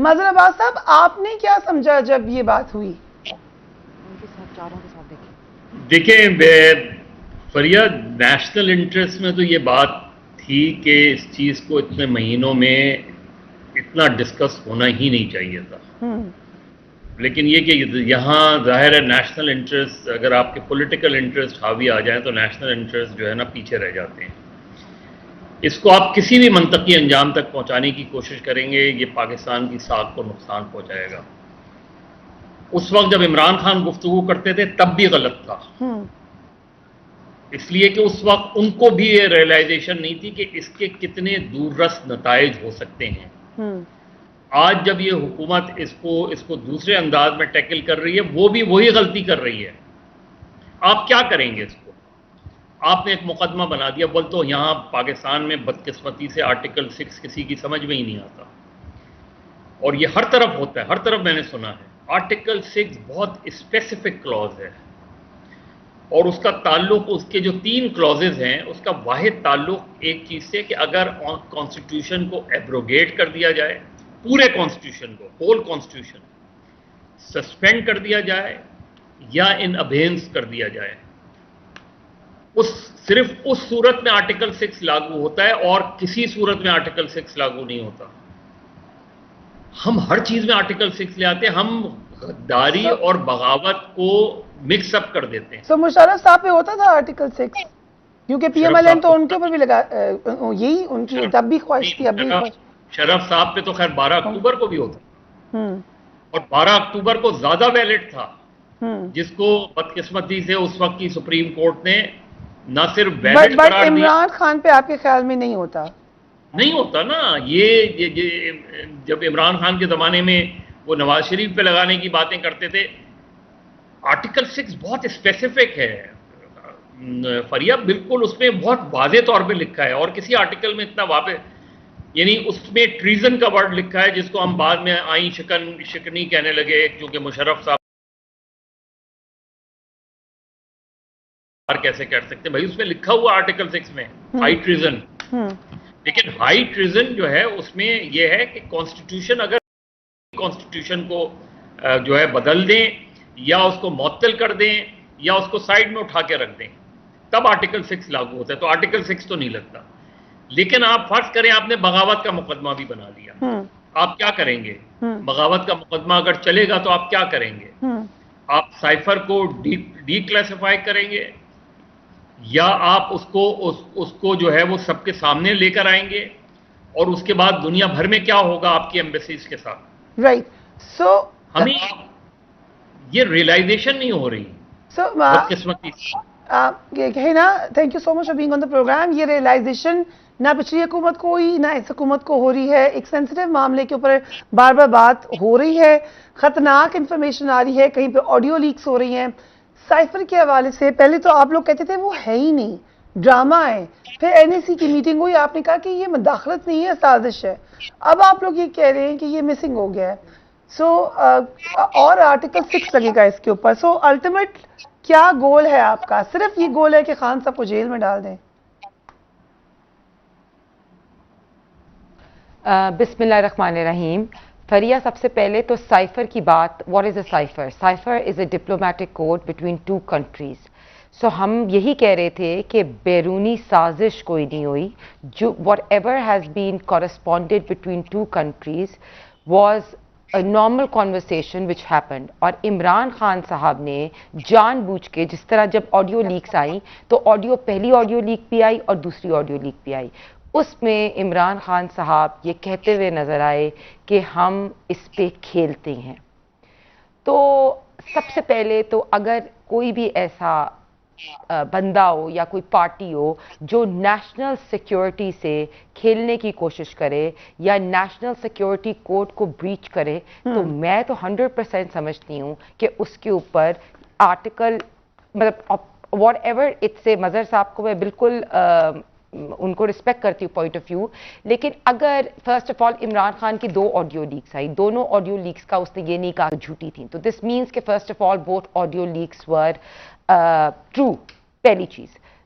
مظہر عباس صاحب آپ نے کیا سمجھا جب یہ بات ہوئی؟ دیکھیں فریاد، نیشنل انٹرسٹ میں تو یہ بات تھی کہ اس چیز کو اتنے مہینوں میں اتنا ڈسکس ہونا ہی نہیں چاہیے تھا، لیکن یہ کہ یہاں ظاہر ہے نیشنل انٹرسٹ، اگر آپ کے پولیٹیکل انٹرسٹ حاوی آ جائیں تو نیشنل انٹرسٹ جو ہے نا پیچھے رہ جاتے ہیں. اس کو آپ کسی بھی منطقی انجام تک پہنچانے کی کوشش کریں گے، یہ پاکستان کی ساکھ کو نقصان پہنچائے گا. اس وقت جب عمران خان گفتگو کرتے تھے تب بھی غلط تھا، اس لیے کہ اس وقت ان کو بھی یہ ریئلائزیشن نہیں تھی کہ اس کے کتنے دور رس نتائج ہو سکتے ہیں. آج جب یہ حکومت اس کو دوسرے انداز میں ٹیکل کر رہی ہے، وہ بھی وہی غلطی کر رہی ہے. آپ کیا کریں گے اس کو؟ آپ نے ایک مقدمہ بنا دیا، بول تو یہاں پاکستان میں بدقسمتی سے آرٹیکل 6 کسی کی سمجھ میں ہی نہیں آتا، اور یہ ہر طرف ہوتا ہے، ہر طرف میں نے سنا ہے. آرٹیکل 6 بہت اسپیسیفک کلوز ہے، اور اس کا تعلق، اس کے جو 3 کلوزز ہیں، اس کا واحد تعلق ایک چیز سے کہ اگر کانسٹیٹیوشن کو ایبروگیٹ کر دیا جائے، پورے کانسٹیٹیوشن کو، ہول کانسٹیٹیوشن سسپینڈ کر دیا جائے یا ان ابینس کر دیا جائے، صرف اس صورت میں آرٹیکل 6 لاگو ہوتا ہے اور کسی صورت میں آرٹیکل 6 لاگو نہیں ہوتا. ہم ہر چیز میں آرٹیکل 6 لے آتے ہیں، ہم غداری اور بغاوت کو مکس اپ کر دیتے ہیں. سو مشرف صاحب پہ ہوتا تھا آرٹیکل 6، کیونکہ پی ایم ایل این تو ان کے اوپر بھی لگا، یہی ان کی تب بھی خواہش تھی، اب بھی خواہش. شرف صاحب پہ تو خیر 12 اکتوبر کو بھی ہوتا، اور 12 اکتوبر کو زیادہ ویلڈ تھا، جس کو بدقسمتی سے اس وقت کی سپریم کورٹ نے نہ صرف ویلڈ بٹ قرار دیا. عمران خان پہ آپ کے خیال میں نہیں ہوتا؟ نہیں ہوتا نا. یہ جب عمران خان کے زمانے میں وہ نواز شریف پہ لگانے کی باتیں کرتے تھے، آرٹیکل 6 بہت اسپیسیفک ہے فریب، بالکل اس میں بہت واضح طور پہ لکھا ہے، اور کسی آرٹیکل میں اتنا واضح، یعنی اس میں ٹریزن کا ورڈ لکھا ہے، جس کو ہم بعد میں آئیں شکنی کہنے لگے، کیونکہ مشرف صاحب کیسے کہہ سکتے بھائی، اس میں لکھا ہوا آرٹیکل 6 میں ہائی ٹریزن. لیکن ہائی ٹریزن جو ہے اس میں یہ ہے کہ کانسٹیٹیوشن، اگر کانسٹیٹیوشن کو جو ہے بدل دیں یا اس کو معطل کر دیں یا اس کو سائڈ میں اٹھا کے رکھ دیں، تب آرٹیکل 6 لاگو ہوتا ہے. تو آرٹیکل 6 تو نہیں لگتا. لیکن آپ فرض کریں آپ نے بغاوت کا مقدمہ بھی بنا لیا، آپ کیا کریں گے؟ بغاوت کا مقدمہ اگر چلے گا تو آپ کیا کریں گے؟ آپ سائفر کو ڈی کلاسیفائی کریں گے، یا آپ اس کو جو ہے وہ سب کے سامنے لے کر آئیں گے، اور اس کے بعد دنیا بھر میں کیا ہوگا آپ کی ایمبیسیز کے ساتھ؟ رائٹ. سو ہمیں یہ ریئلائزیشن نہیں ہو رہی بدقسمتی سے. کہیں نا، thank you so much for being on the program. یہ ریئلائزیشن نہ پچھلی حکومت کو ہوئی، نہ اس حکومت کو ہو رہی ہے. ایک سینسٹیو معاملے کے اوپر بار بار بات ہو رہی ہے، خطرناک انفارمیشن آ رہی ہے، کہیں پہ آڈیو لیکس ہو رہی ہیں. سائفر کے حوالے سے پہلے تو آپ لوگ کہتے تھے وہ ہے ہی نہیں، ڈرامہ ہے. پھر این ای سی کی میٹنگ ہوئی، آپ نے کہا کہ یہ مداخلت نہیں ہے، سازش ہے. اب آپ لوگ یہ کہہ رہے ہیں کہ یہ مسنگ ہو گیا ہے. سو اور آرٹیکل 6 لگے گا اس کے اوپر. سو الٹیمیٹ کیا گول ہے آپ کا؟ صرف یہ گول ہے کہ خان صاحب کو جیل میں ڈال دیں؟ بسم اللہ الرحمن الرحیم. فریہ، سب سے پہلے تو سائفر کی بات. What is a cipher? Cipher is a diplomatic code between 2 countries. So ہم یہی کہہ رہے تھے کہ بیرونی سازش کوئی نہیں ہوئی. جو what ever has been کورسپونڈیڈ between 2 countries was a normal conversation which happened. اور عمران خان صاحب نے جان بوجھ کے، جس طرح جب آڈیو لیکس آئیں تو پہلی آڈیو لیک بھی آئی اور دوسری آڈیو لیک بھی آئی، اس میں عمران خان صاحب یہ کہتے ہوئے نظر آئے کہ ہم اس پہ کھیلتے ہیں. تو سب سے پہلے تو اگر کوئی بھی ایسا بندہ ہو یا کوئی پارٹی ہو جو نیشنل سیکیورٹی سے کھیلنے کی کوشش کرے یا نیشنل سیکیورٹی کوڈ کو بریچ کرے، تو میں تو 100% سمجھتی ہوں کہ اس کے اوپر آرٹیکل، مطلب واٹ ایور اٹ سے، مظہر صاحب کو میں بالکل ان کو رسپیکٹ کرتی ہوں پوائنٹ آف ویو. لیکن اگر first of all Imran Khan کی 2 آڈیو لیکس آئی، دونوں آڈیو لیکس کا اس نے یہ نہیں کہا جھوٹی تھیں، تو دس مینس کہ first of all both audio leaks were true. پہلی چیز.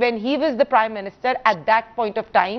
when he was the prime minister at that point of time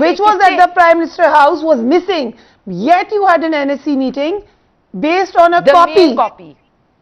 which was at the prime minister house was missing, yet you had an NSC meeting based on a copy.